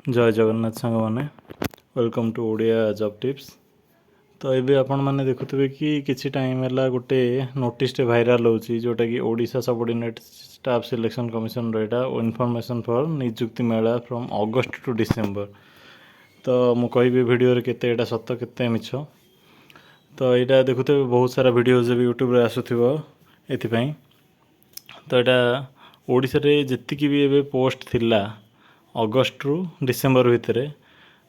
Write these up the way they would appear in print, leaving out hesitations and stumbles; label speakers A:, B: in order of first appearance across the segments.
A: जय जगन्नाथ सांग मैंने welcome to Odia job tips. तो ये आपण मैंने देखुवे कि किसी टाइम है गोटे नोटिस भाइराल होची जोटा कि Odisha subordinate staff selection commission रहा इनफॉरमेशन फॉर निजुक्ति मेला फ्रॉम अगस्त टू डिसेम्बर। तो मु कहि वीडियो केते एटा सत्य केते मिछ। तो यहाँ देखुवे बहुत सारा वीडियोज भी यूट्यूब रे आसुथिबो एथिपाई। तो यहाँ ओडिशा रे जेतिकी भी एबे पोस्ट थिला अगस्त रु डिसेम्बर भितर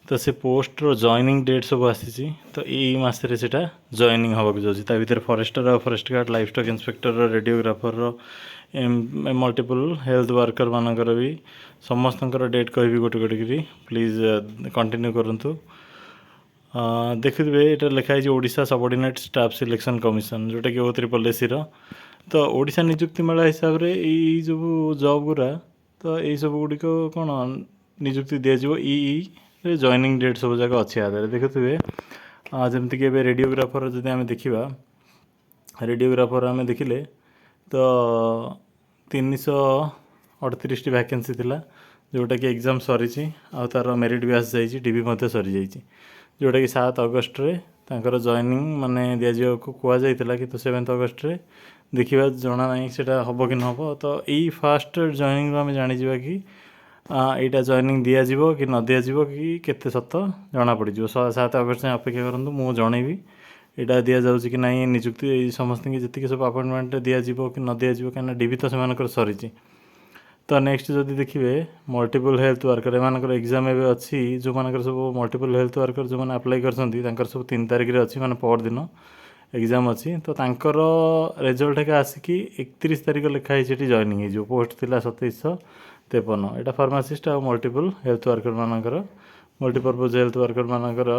A: तो से पोस्टर जॉइनिंग डेट सब आसी। तो यही मसरे से जॉइनिंग होगा जाऊँगी ता भीतर फॉरेस्टर और forest guard life stock inspector radiographer multiple health worker मानकर भी समस्त डेट कहि गोटे गोटे प्लीज कंटिन्यू करूँ। देखिए ये लिखाई Odisha subordinate staff selection commission जोटा कि O3 तो ओडिशा निजुक्ति मेला हिसाब से यही सब जॉब गुरा तो यही सब गुड़िक कौन निजुक्ति दिज्व रे जॉइनिंग डेट सब जगह अच्छी आधार देखुए जमीक रेडियोग्राफर जब आम देखा रेडियोग्राफर आम देखिले तो 338 वैकेंसी थिला जोटा कि एग्जाम सरी तार मेरिट भी आसी जाइए डीबी सरी जाइए जोटा कि 7 अगस्त रे तांकर जॉइनिंग माने दिज्व को कहुला कि 7 अगस्त रे देखा जना ना से हम कि न हम। तो यही फास्ट जॉइनिंग आम जानीजा कि यहाँ जॉइनिंग दिज्व कि न दिज्व कि केते सत जना पड़ 7 अगस्त अपेक्षा करूँ मुझे जनइबी यहाँ दि जाऊँगी कि नहीं निजुक्ति समस्त जी सब अपॉइंटमेंट दिज्व कि न दिज्व कहीं डीबी तो से सरी। तो नेक्स्ट जदि देखिए multiple health worker M exam एवं अच्छी जो मान सब मल्टीपल हेल्थ वर्कर जो मैंने अप्लाई कर सब 3 तारिख में अच्छी माने पर दिन एग्जाम अच्छी। तो तांकर रिजल्ट एक आसिकी 31 तारिख लिखाई जॉइनिंग हो पोस्ट थिला 2753 यहाँ फार्मासीस्ट आ मल्टीपल हेल्थ वर्कर मानकर मल्टीपर्पज हेल्थ वर्कर मानकर।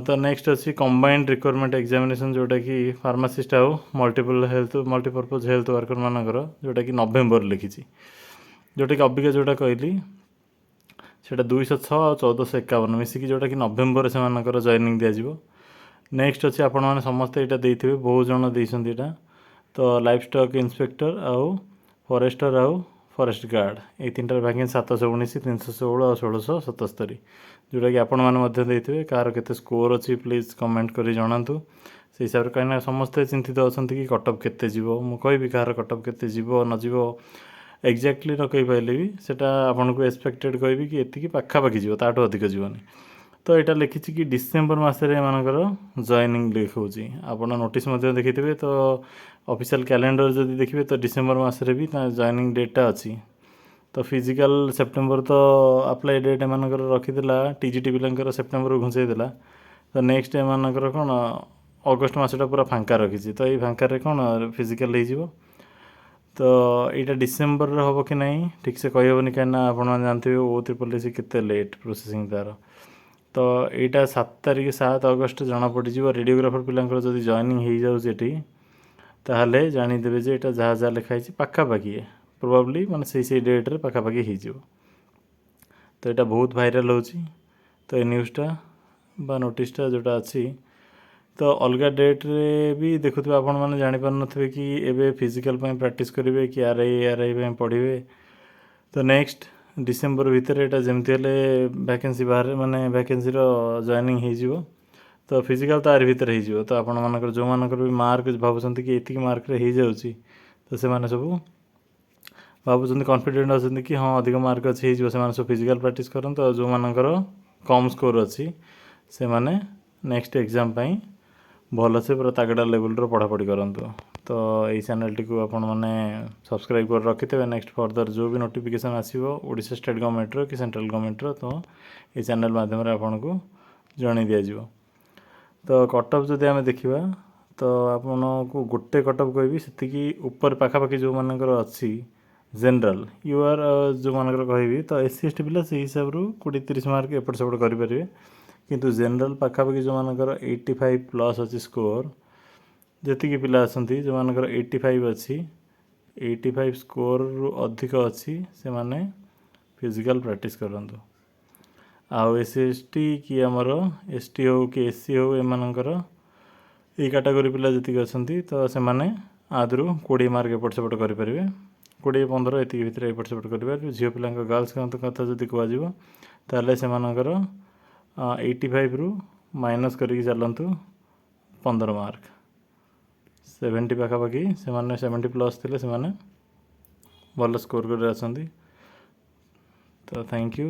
A: तो नेक्स्ट अच्छी कंबाइंड रिक्वायरमेंट एग्जामिनेशन जोटा कि फार्मासीस्ट आउ मल्टीपर्पज हेल्थ वर्कर मानकर जोटा कि नवेम्बर लिखी जोटा कि अबिका जोटा कहली से 206 और 1451 मिसिकी जोटा कि नवेम्बर से जॉइनिंग दिज्व। नेक्स्ट अच्छी आपण मैंने समस्ते यहाँ देते बहुत जन देते यहाँ तो लाइफ स्टॉक इंस्पेक्टर आउ फॉरेस्टर आउ फॉरेस्ट गार्ड ये 3टार वैकेंसी 719 316 और 1677 जोटा कि आपण मैंने कार केते स्कोर अच्छी प्लीज कमेंट कर जनातु से हिसाब से कहीं समस्ते चिंतित अच्छा कि कटअप केते जीवो मु कहि कार कटअप केते जीवो न जीवो एक्जाक्टली न कहि पाइले भी सेटा आपन को एक्सपेक्टेड कहबी कि एतिकी पाखापाखि जीवो ताठो अधिक जीवनी। तो यहाँ लिखी कि डिसेम्बर मसरे एमानकर जॉइनिंग लिखुची आपन नोटिस देखिथे तो ऑफिशियल कैलेंडर जब देखिए तो डिसेम्बर मसरे भी जॉइनिंग डेटा अच्छी। तो फिजिकल सेप्टेम्बर तो अप्लाई डेट एमानकर रखीला टीजीटी पिलांकर सेप्टेम्बर घुंचाई देला। तो नेक्स्ट एमानकर कौन अगस्ट मसटा पूरा फांका रखी तो ये फांकार कौन फिजिकल हो। तो यहाँ डिसेम्बर हम कि नहीं ठीक से कहबनी कहीं आप जानते O3 केते लेट प्रोसेसिंग तार। तो यहाँ 7 अगस्त जना पड़ रेडियोग्राफर पिलांकर जब जॉइनिंग हो जाऊँगी ताहले जानीदेवे जे यहाँ जहाँ जहाँ लिखाई पाखापाखि प्रोबाब्ली माने से डेट्रे पाखापाखि हो। तो यहाँ बहुत भाइराल होची तो ये न्यूज़टा बा नोटिसटा जोटा अच्छी तो अलग डेट रे भी देखुवे आपण मैंने जापार थे कि एबे फिजिकल प्रैक्टिस करेंगे कि आरआई पढ़े। तो नेक्स्ट डिसेम्बर भितर यहाँ जमती वैकेंसी बाहर माने वैकेंसी जॉइनिंग हो तो फिजिकल तो आर भितर हो। तो आपण मानकर जो मानकर भी मार्क भावुं कि एतिक मार्क रे हो जाऊँगी तो से माने सब भावुं कॉन्फिडेंट अच्छा कि हाँ अधिक मार्क अच्छी हो सब फिजिकल प्रैक्टिस करते और जो मानकर कम स्कोर अच्छी से माने नेक्स्ट एग्जाम पाई भल से पूरा तगड़ा लेवल पढ़ापढ़ी करूँ। तो यही चैनल टी को आपण मैंने सब्सक्राइब कर रखिथे नेक्स्ट फर्दर जो भी नोटिफिकेशन आसो ओडिशा स्टेट गवर्नमेंट कि सेंट्रल गवर्नमेंट तो ये चैनल माध्यम आपन को जन दिज्व। तो कटअप जदि आम देखा तो आपन को गोटे कटअप कहि से ऊपर पाखापाखि जो मानकर अच्छी जनरल यूआर जो मानकर कहि तो SC ST पिला से हिसाब रू 20-30 मार्क एपट सेपट करेंगे किंतु जनरल पाखापाखि जो मानकर 85 प्लस अच्छी स्कोर जी पिला आसती जो मानकर 85 अच्छी 85 स्कोर रु अधिक अच्छी से माने फिजिकल प्रैक्टिस करूँ। आउ SC ST कि आमर ST हो कि SC हो एमानकर ये कैटेगरी पिला जी अच्छा तो से माने आदरू 20 मार्क एपट सेपट करेंगे 20-15 ଏତିକି ଭିତରେ ଏପଟ ସେପଟ କରିପାରିବେ। ଝିଅ ପିଲାଙ୍କ ଗାର୍ଲସଙ୍କ କଥା ଯଦି କୁହାଯିବ ତାହେଲେ ସେମାନଙ୍କର 85ରୁ ମାଇନସ୍ କରିକି ଚାଲନ୍ତୁ 15 ମାର୍କ। 70 ପାଖାପାଖି ସେମାନେ 70+ ଥିଲେ ସେମାନେ ଭଲ ସ୍କୋର କରି ଅଛନ୍ତି। ତ ଥ୍ୟାଙ୍କ ୟୁ।